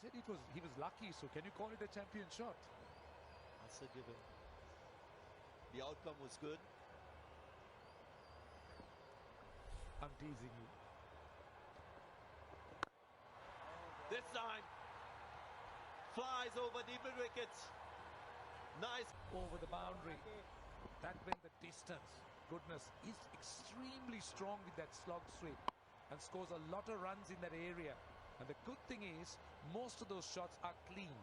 said he was lucky, so can you call it a champion shot? That's a given. The outcome was good. I'm teasing you. This time, flies over the wicket. Nice. Over the boundary. That went the distance. Goodness, he's extremely strong with that slog sweep and scores a lot of runs in that area. And the good thing is, most of those shots are clean.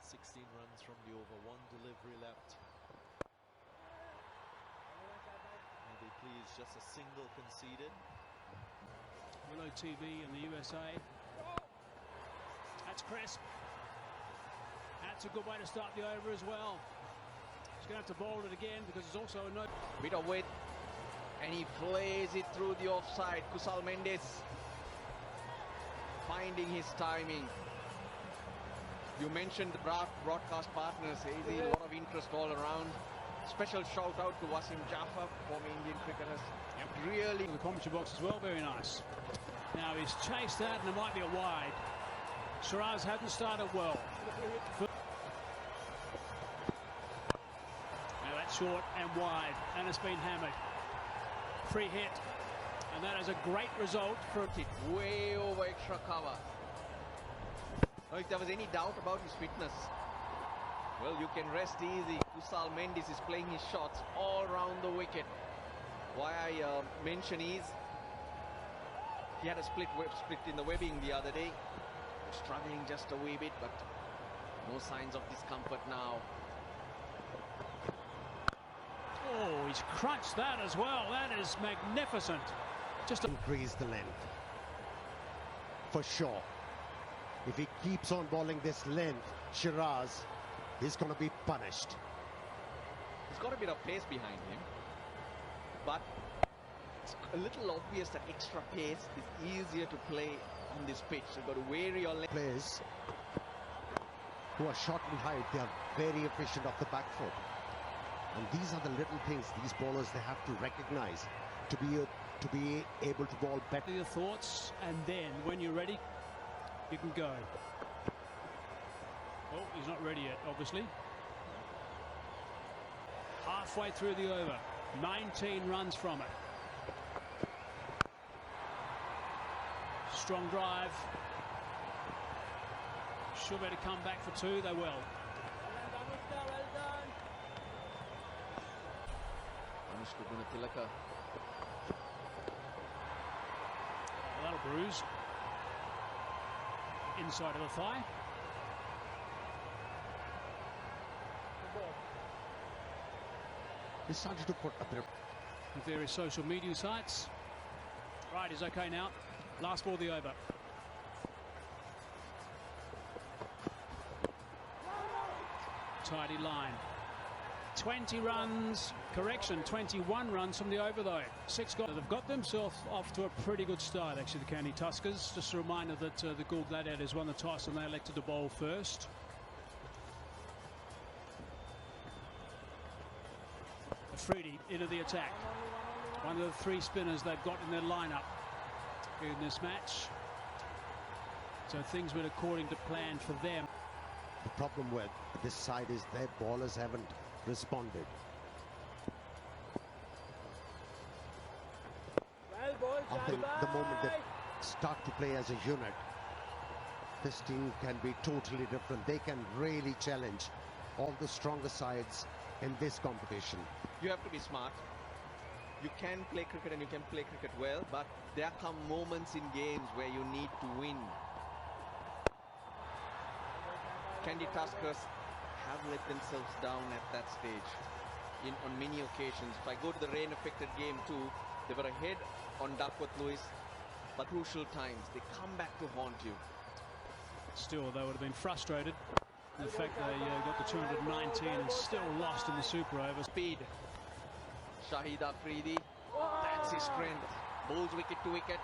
"16 runs from the over, 1 delivery left. Maybe please, just a single conceded." Willow TV in the USA. That's crisp. That's a good way to start the over as well. He's going to have to bowl it again because there's also a no. Bit of width, and he plays it through the offside. Kusal Mendes finding his timing. You mentioned the broadcast partners. There's a lot of interest all around. Special shout out to Wasim Jaffer, former Indian cricketers. Yep. Really. The commentary box as well, very nice. Now he's chased that and it might be a wide. Shiraz hasn't started well. Now that's short and wide, and it's been hammered. Free hit, and that is a great result for it. Way over extra cover. Now, if there was any doubt about his fitness, well, you can rest easy. Kusal Mendes is playing his shots all around the wicket. Why I mention is he had a split in the webbing the other day. Struggling just a wee bit, but no signs of discomfort now. Oh, he's crunched that as well. That is magnificent. Just increase the length for sure. If he keeps on bowling this length, Shiraz is going to be punished. He's got a bit of pace behind him, but it's a little obvious that extra pace is easier to play on this pitch. You've got to vary your length. Players who are short and height, they are very efficient off the back foot. And these are the little things these bowlers they have to recognize to be able to bowl better. Your thoughts, and then when you're ready, you can go. Oh, he's not ready yet, obviously. Halfway through the over, 19 runs from it. Strong drive. Should be able to come back for 2, they will. That'll bruise. Inside of the thigh. He started to put a bit of various social media sites. Right, he's okay now. Last ball of the over. Tidy line. 20 runs, correction, 21 runs from the over though. 6 goals. They've got themselves off to a pretty good start actually, the Kandy Tuskers. Just a reminder that the Galle Gladiators won the toss and they elected to bowl first. Afridi into the attack. One of the 3 spinners they've got in their lineup in this match. So things went according to plan for them. The problem with this side is their bowlers haven't responded. I think the moment they start to play as a unit, this team can be totally different. They can really challenge all the stronger sides in this competition. You have to be smart. You can play cricket and you can play cricket well, but there come moments in games where you need to win. Kandy Tuskers have let themselves down at that stage on many occasions. If I go to the rain-affected game too, they were ahead on Duckworth Lewis, but crucial times, they come back to haunt you. Still, they would have been frustrated. The fact they got the 219 and still lost in the super over. Speed. Shahid Afridi, that's his strength. Bowls wicket to wicket.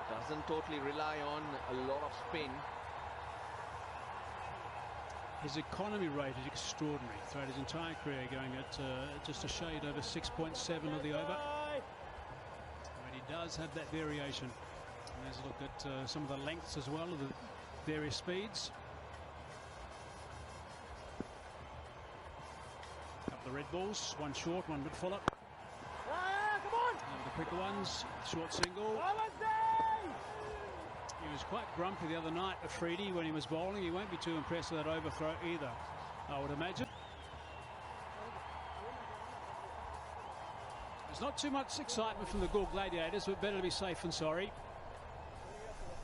Doesn't totally rely on a lot of spin. His economy rate is extraordinary throughout his entire career, going at just a shade over 6.7 of the over. It does have that variation. And there's a look at some of the lengths as well of the various speeds. A couple of red balls, one short, one bit fuller. The quicker ones, short single. He was quite grumpy the other night, Afridi, when he was bowling. He won't be too impressed with that overthrow either, I would imagine. There's not too much excitement from the Galle Gladiators, but better to be safe than sorry.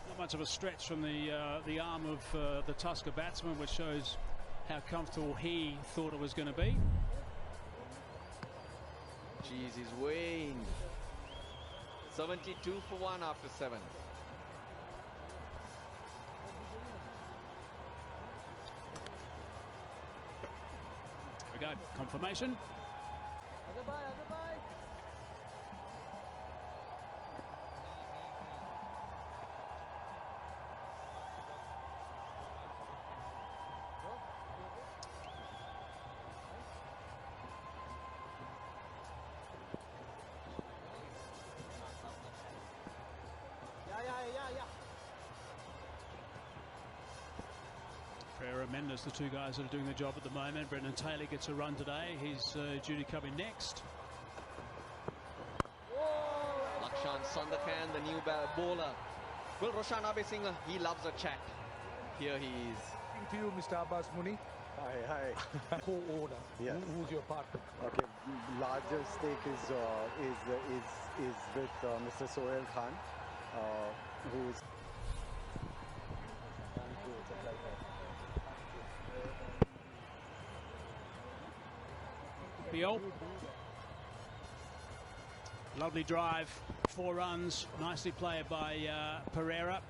Not much of a stretch from the arm of the Tusker batsman, which shows how comfortable he thought it was going to be. Jeez, he's waned. 72 for 1 after 7. There we go, confirmation. Ferreira, Mendes, the two guys that are doing the job at the moment. Brendan Taylor gets a run today. He's due to come in next. Lakshan Sandakan, the new bowler. Well, Roshan Abesingh, he loves a chat. Here he is. To you, Mr. Abbas Muni. Hi. Co-owner. Yes. Who's your partner? Okay, larger stake is with Mr. Sohail Khan, who is. Bill. Lovely drive, 4 runs, nicely played by Pereira.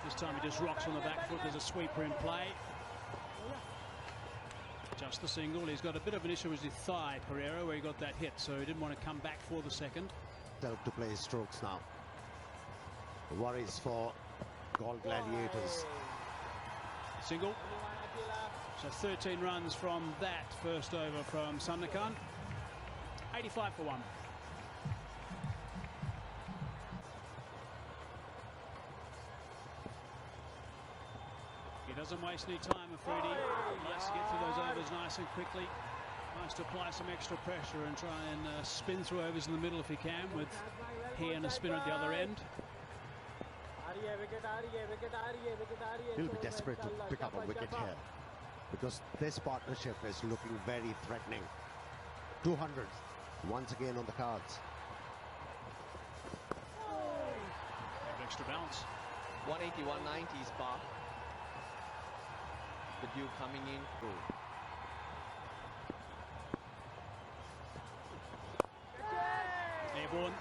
This time he just rocks on the back foot. There's a sweeper in play. Just the single. He's got a bit of an issue with his thigh, Pereira, where he got that hit, so he didn't want to come back for the second. To play his strokes now. Worries for Galle Gladiators. Single. So 13 runs from that first over from Sandakan. 85 for 1. He doesn't waste any time, Afridi. Likes to get through those overs nice and quickly. Likes to apply some extra pressure and try and spin through overs in the middle if he can, with he and a spinner at the other end. He'll be desperate to pick up a wicket here, because this partnership is looking very threatening. 200 once again on the cards. Extra bounce. 180, 190 is par. The dew coming in. Airborne.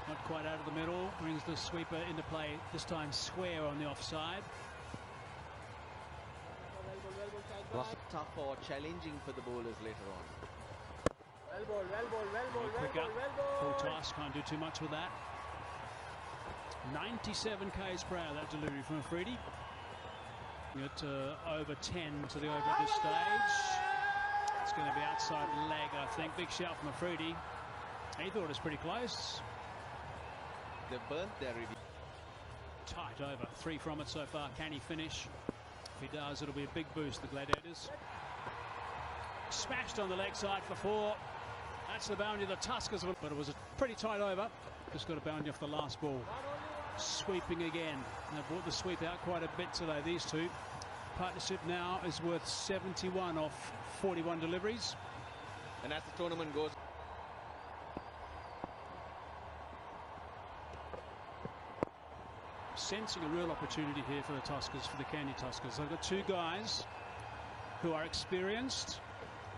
Not quite out of the middle. Brings the sweeper into play. This time square on the offside. Tough or challenging for the bowlers later on. Quicker. Full toss. Can't do too much with that. 97 k's per hour, that delivery from Afridi. At over 10 to the over at this stage. It's going to be outside leg, I think. Big shout from Afridi. He thought it was pretty close. They burnt their review. Tight over. 3 from it so far. Can he finish? If he does, it'll be a big boost, the Gladiators. Smashed on the leg side for 4. That's the boundary the Tuskers, but it was a pretty tight over. Just got a boundary off the last ball. Sweeping again. They've brought the sweep out quite a bit today, these two. Partnership now is worth 71 off 41 deliveries. And as the tournament goes, sensing a real opportunity here for the Tuskers, for the Kandy Tuskers. They've got 2 guys who are experienced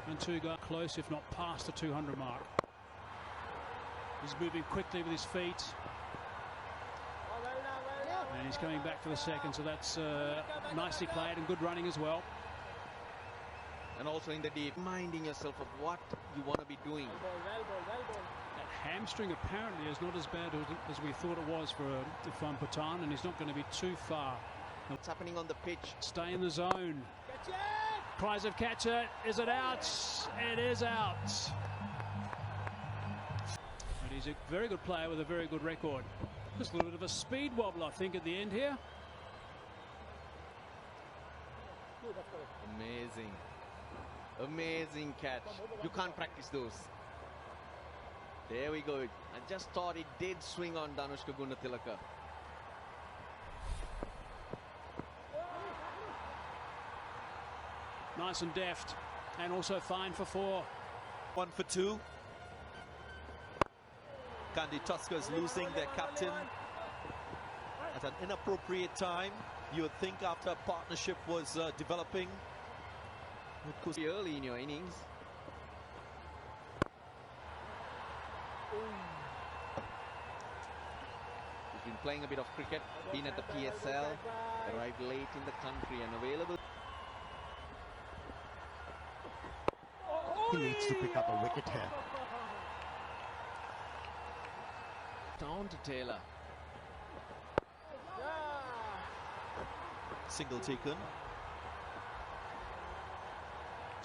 and 2 guys close, if not past the 200 mark. He's moving quickly with his feet. And he's coming back for the second, so that's nicely played and good running as well. and also in the deep, reminding yourself of what you want to be doing. That hamstring apparently is not as bad as we thought it was for Hambantota, and he's not going to be too far. What's happening on the pitch? Stay in the zone. Cries of catcher. Is it out? It is out. And he's a very good player with a very good record. Just a little bit of a speed wobble, I think, at the end here. Amazing. Amazing catch. You can't practice those. There we go. I just thought it did swing on Danushka Gunatilaka. Nice and deft. And also fine for 4. 1 for 2. Kandy Tuskers losing their captain at an inappropriate time. You would think after a partnership was developing. Early in your innings. He's been playing a bit of cricket, been at the PSL, arrived late in the country and available. He needs to pick up a wicket here. Down to Taylor. Single taken.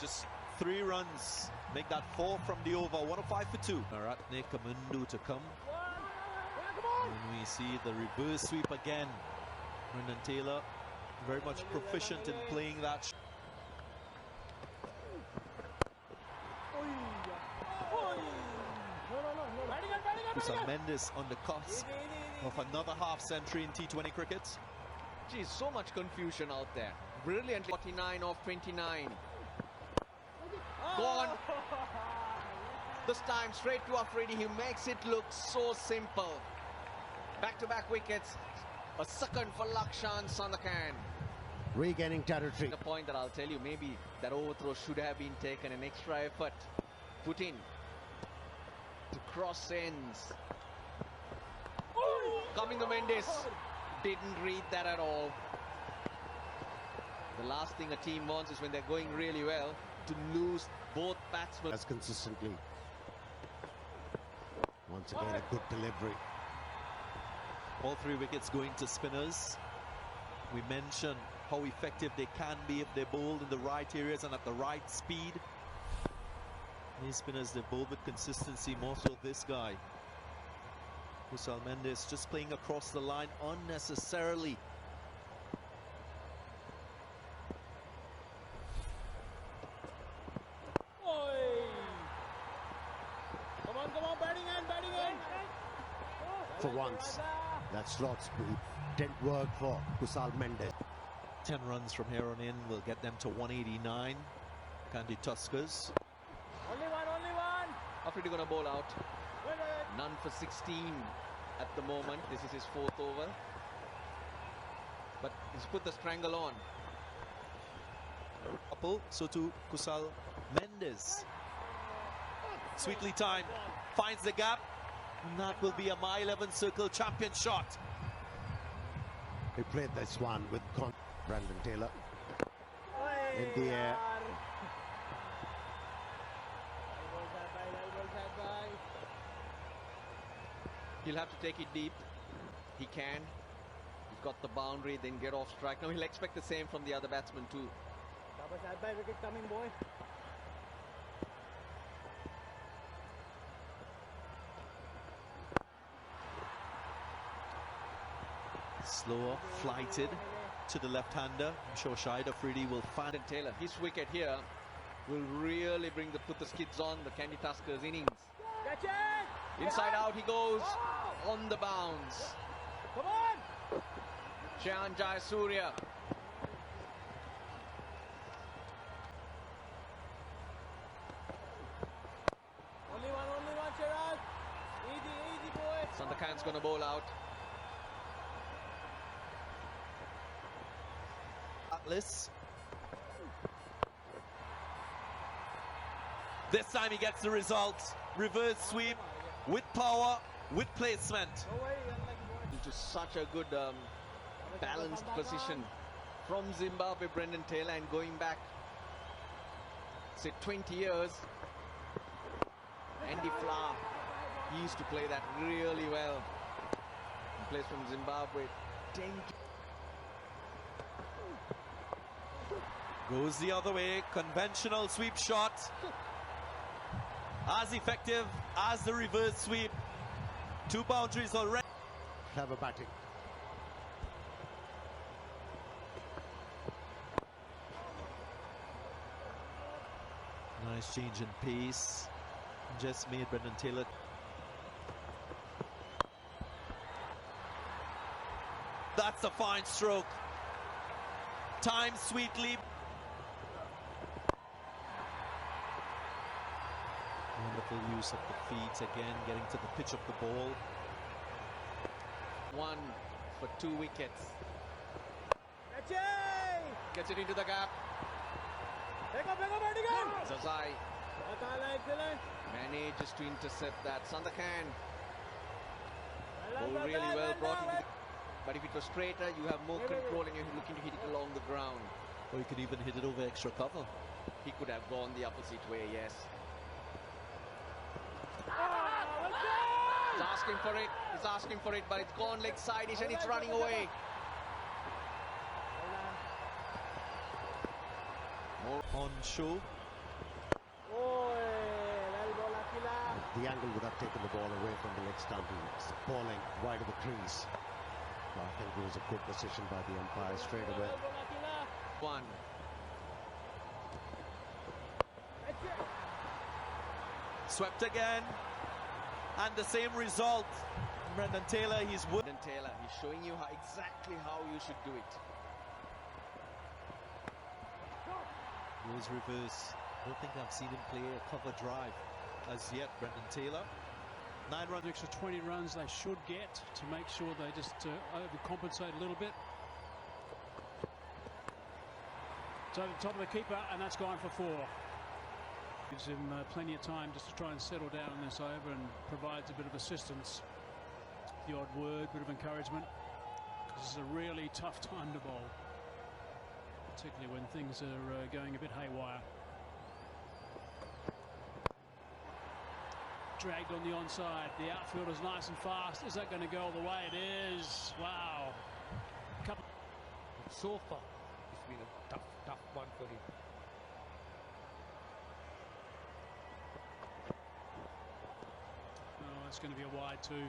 Just 3 runs. Make that 4 from the over. 1 of 5 for 2. Maratne Kamundu to come. And we see the reverse sweep again. Brendan Taylor very much proficient in playing that. Kusal Mendes on the cusp of another half century in T20 cricket. Geez, so much confusion out there. Brilliantly. 49 of 29. Gone. This time straight to Afridi. He makes it look so simple. Back-to-back wickets. A second for Lakshan Sandakan. Regaining territory. The point that I'll tell you, maybe that overthrow should have been taken, an extra effort put in to cross ends. Coming the Mendes. Didn't read that at all. The last thing a team wants is when they're going really well to lose both batsmen. As consistently. Once again, a good delivery. All 3 wickets going to spinners. We mentioned how effective they can be if they're bowled in the right areas and at the right speed. These spinners, they bowl with consistency, more so this guy. Kusal Mendes just playing across the line unnecessarily. Come on, batting in. For once, that slot speed didn't work for Kusal Mendes. 10 runs from here on in will get them to 189. Kandy Tuskers. Only one. Afridi gonna bowl out. None for 16 at the moment. This is his 4th over. But he's put the strangle on. Couple, so to Kusal Mendes. Sweetly timed. Finds the gap. And that will be a My 11 Circle champion shot. He played this one with Brendan Taylor in the air. He'll have to take it deep. He can. He's got the boundary, then get off strike. Now he'll expect the same from the other batsman too. Wicket coming, boy. Slower, flighted to the left-hander. I'm sure Shahid Afridi will find And Taylor, his wicket here will really put the skids on the Kandy Tuskers innings. Inside out he goes on the bounce. Come on! Shahan Jayasuriya. Only one, Shahan. Easy, boy. Sandakan's gonna bowl out. Atlas. This time he gets the result. Reverse sweep with power, with placement. Into such a good balanced position from Zimbabwe, Brendan Taylor, and going back, say 20 years. Andy Flower, he used to play that really well. He plays from Zimbabwe. Goes the other way. Conventional sweep shot. As effective as the reverse sweep. 2 boundaries already. Clever batting. Nice change in pace. Just made Brendan Taylor. That's a fine stroke. Timed sweetly. Wonderful use of the feet again, getting to the pitch of the ball. 1 for 2 wickets. Gets it into the gap. Zazai manages to intercept that. Sandakan. Ball really well brought into the... But if it was straighter, you have more control and you're looking to hit it along the ground. Or you could even hit it over extra cover. He could have gone the opposite way, yes. He's asking for it. He's asking for it, but it's gone leg side-ish and it's running away. More on show. The angle would have taken the ball away from the leg stump. He's balling wide of the crease. I think it was a good decision by the umpire straight away. 1. Swept again. And the same result. Brendan Taylor, he's showing you exactly how you should do it. Goes reverse. I don't think I've seen him play a cover drive as yet, Brendan Taylor. 9 runs, extra 20 runs they should get to make sure they just overcompensate a little bit. So the top of the keeper, and that's gone for 4. Gives him plenty of time just to try and settle down this over and provides a bit of assistance. The odd word, bit of encouragement. This is a really tough time to bowl, particularly when things are going a bit haywire. Dragged on the onside. The outfield is nice and fast. Is that going to go all the way? It is. Wow. So far, it's been a tough one for him. Oh, it's going to be a wide too.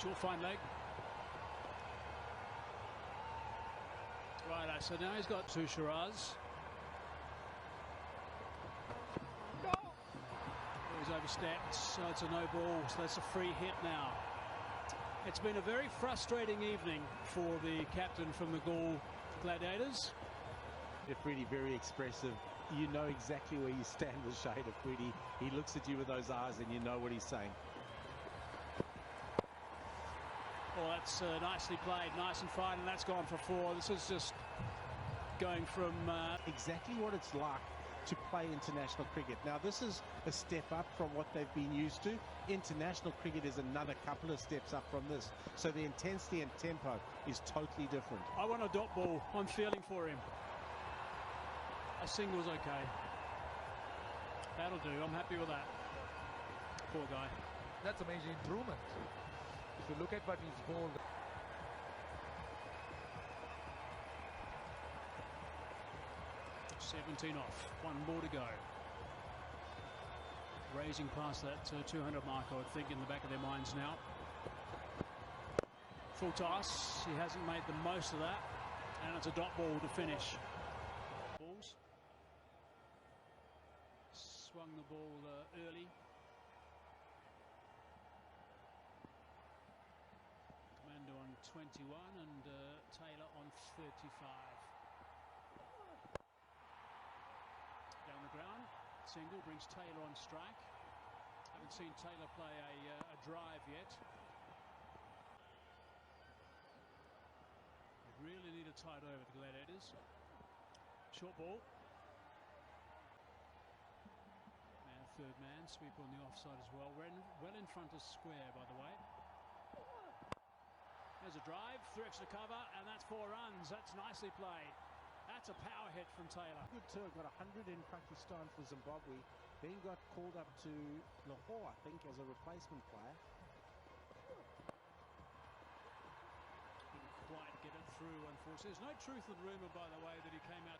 Short fine leg. Right, so now he's got 2 Shiraz. He's overstepped, so it's a no ball, so that's a free hit now. It's been a very frustrating evening for the captain from the Galle Gladiators. Afridi very expressive. You know exactly where you stand with Shade Afridi. He looks at you with those eyes and you know what he's saying. Well, that's nicely played, nice and fine, and that's gone for 4. This is just going from... Exactly what it's like to play international cricket. Now, this is a step up from what they've been used to. International cricket is another couple of steps up from this. So the intensity and tempo is totally different. I want a dot ball. I'm feeling for him. A single's okay. That'll do. I'm happy with that. Poor guy. That's a major improvement. If you look at what he's bowled. $17 off. 1 more to go. Raising past that 200 mark, I would think, in the back of their minds now. Full toss. He hasn't made the most of that. And it's a dot ball to finish. Balls. Swung the ball early. On 21 and Taylor on 35. Down the ground, single brings Taylor on strike. Haven't seen Taylor play a drive yet. They really need a tight over, the Gladiators. Short ball. And third man, sweep on the offside as well. Well in front of square, by the way. There's a drive through extra cover, and that's 4 runs. That's nicely played. That's a power hit from Taylor. Good tour, got 100 in Pakistan for Zimbabwe. Then got called up to Lahore, I think, as a replacement player. through, unfortunately. There's no truth in the rumour, by the way, that he came out.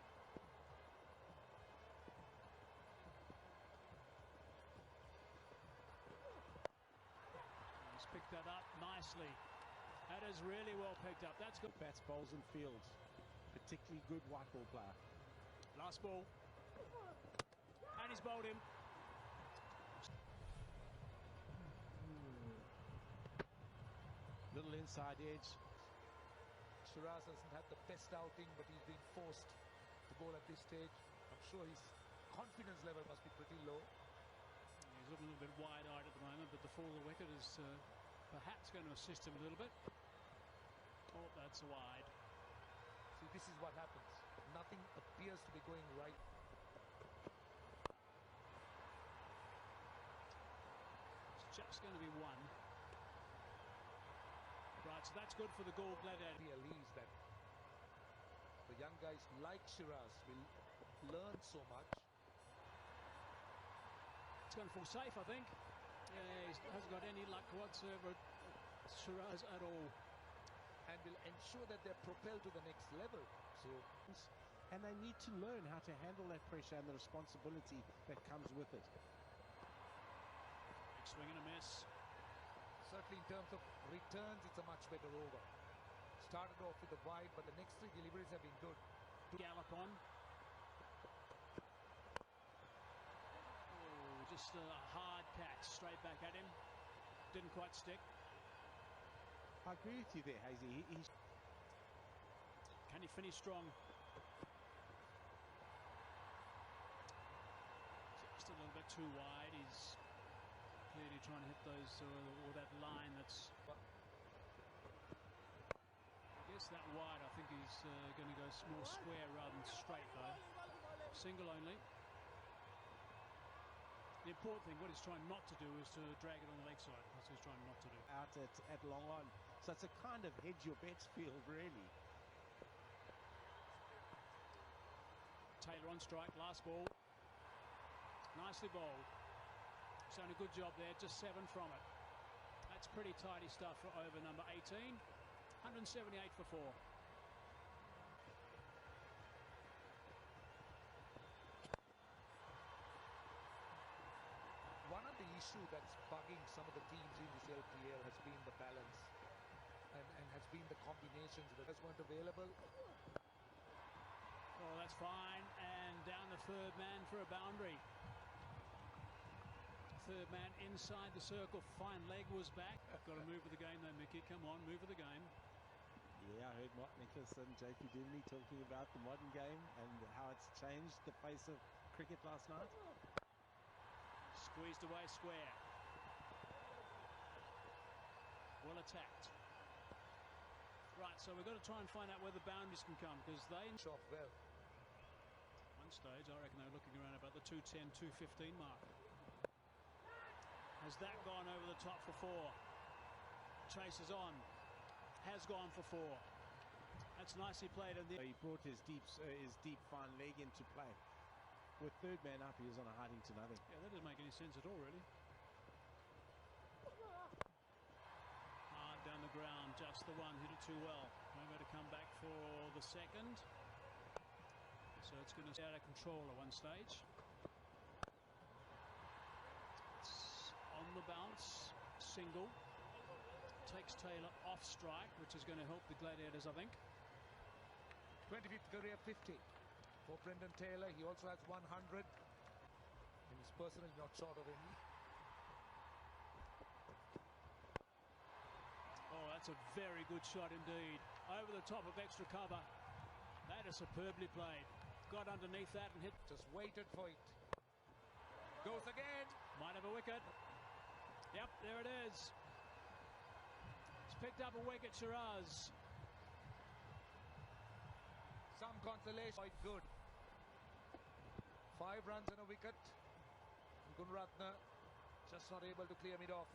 He's picked that up nicely. That is really well picked up. That's good. Bats, bowls and fields. Particularly good white ball player. Last ball. And he's bowled him. Little inside edge. Shiraz hasn't had the best outing, but he's been forced to bowl at this stage. I'm sure his confidence level must be pretty low. He's looking a little bit wide-eyed at the moment, but the fall of the wicket is perhaps going to assist him a little bit. Oh, that's wide. See, this is what happens. Nothing appears to be going right. It's just going to be one. Right, so that's good for the GLADIATORS. Believes that the young guys like Shiraz will learn so much. It's going to fall safe, I think. Yeah, he hasn't got any luck whatsoever, Shiraz, at all. And will ensure that they're propelled to the next level. So, and they need to learn how to handle that pressure and the responsibility that comes with it. Big swing and a miss. certainly in terms of returns, it's a much better over. Started off with a wide, but the next three deliveries have been good. Gallop on. Oh, just a hard catch straight back at him. Didn't quite stick. I agree with you there, Hazy. Can he finish strong? Just a little bit too wide. He's clearly trying to hit those or that line that's. I guess that wide. I think he's going to go more square rather than straight though. Single only. The important thing, what he's trying not to do, is to drag it on the leg side. That's what he's trying not to do. Out at long on. So it's a kind of hedge your bets field, really. Taylor on strike, last ball. Nicely bowled. He's done a good job there, just 7 from it. That's pretty tidy stuff for over number 18. 178 for 4. One of the issues that's bugging some of the teams in this LPL has been the balance and has been the combinations that weren't available. Oh, that's fine. And down the third man for a boundary. Third man inside the circle. Fine leg was back. Got to move with the game though, Mickey. Come on, move with the game. Yeah, I heard Mark Nicholas and JP Dimney talking about the modern game and how it's changed the face of cricket last night. Squeezed away square. Well attacked. Right, so we've got to try and find out where the boundaries can come, because they Shot well. One stage, I reckon they're looking around about the 210, 215 mark. Has that gone over the top for 4? Chases on. Has gone for 4. That's nicely played. And He brought his deep fine leg into play. With third man up, he was on a hiding to nothing. Yeah, that doesn't make any sense at all, really. Hard down the ground, just the one, hit it too well. Nowhere to come back for the second. So it's going to stay out of control at one stage. It's on the bounce, single. Takes Taylor off strike, which is going to help the Gladiators, I think. 25th career 50 for Brendan Taylor. He also has 100. And he's personally not short of any. Oh, that's a very good shot indeed. Over the top of extra cover. That is superbly played. Got underneath that and hit. Just waited for it. Goes again. Might have a wicket. Yep, there it is. He's picked up a wicket, Shiraz. Some consolation. Quite good. 5 runs and a wicket. Gunaratne just not able to clear mid off.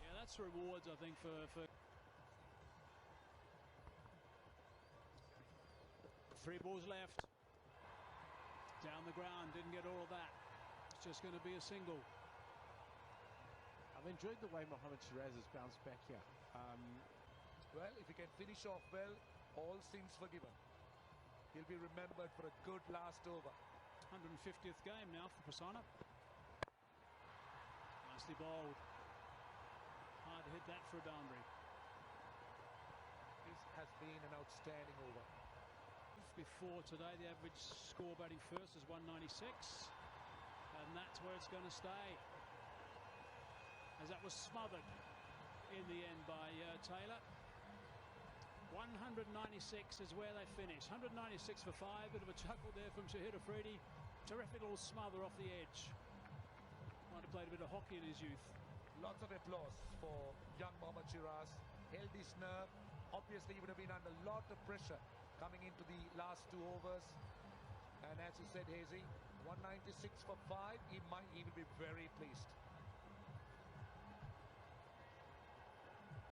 Yeah, that's rewards, I think, for 3 balls left. Down the ground, didn't get all of that. It's just going to be a single. I've enjoyed the way Mohammad Shiraz has bounced back here. Well, if he can finish off well, all sins forgiven. He'll be remembered for a good last over. 150th game now for Prasanna. Nicely bowled. Hard to hit that for a boundary. This has been an outstanding over. Before today, the average score batting first is 196, and that's where it's going to stay, as that was smothered in the end by Taylor. 196 is where they finish. 196 for 5. Bit of a chuckle there from Shahid Afridi. Terrific little smother off the edge. Might have played a bit of hockey in his youth. Lots of applause for young Mohammad Shiraz. Held his nerve. Obviously, he would have been under a lot of pressure coming into the last 2 overs. And as you said, Hazy, 196 for 5. He will be very pleased.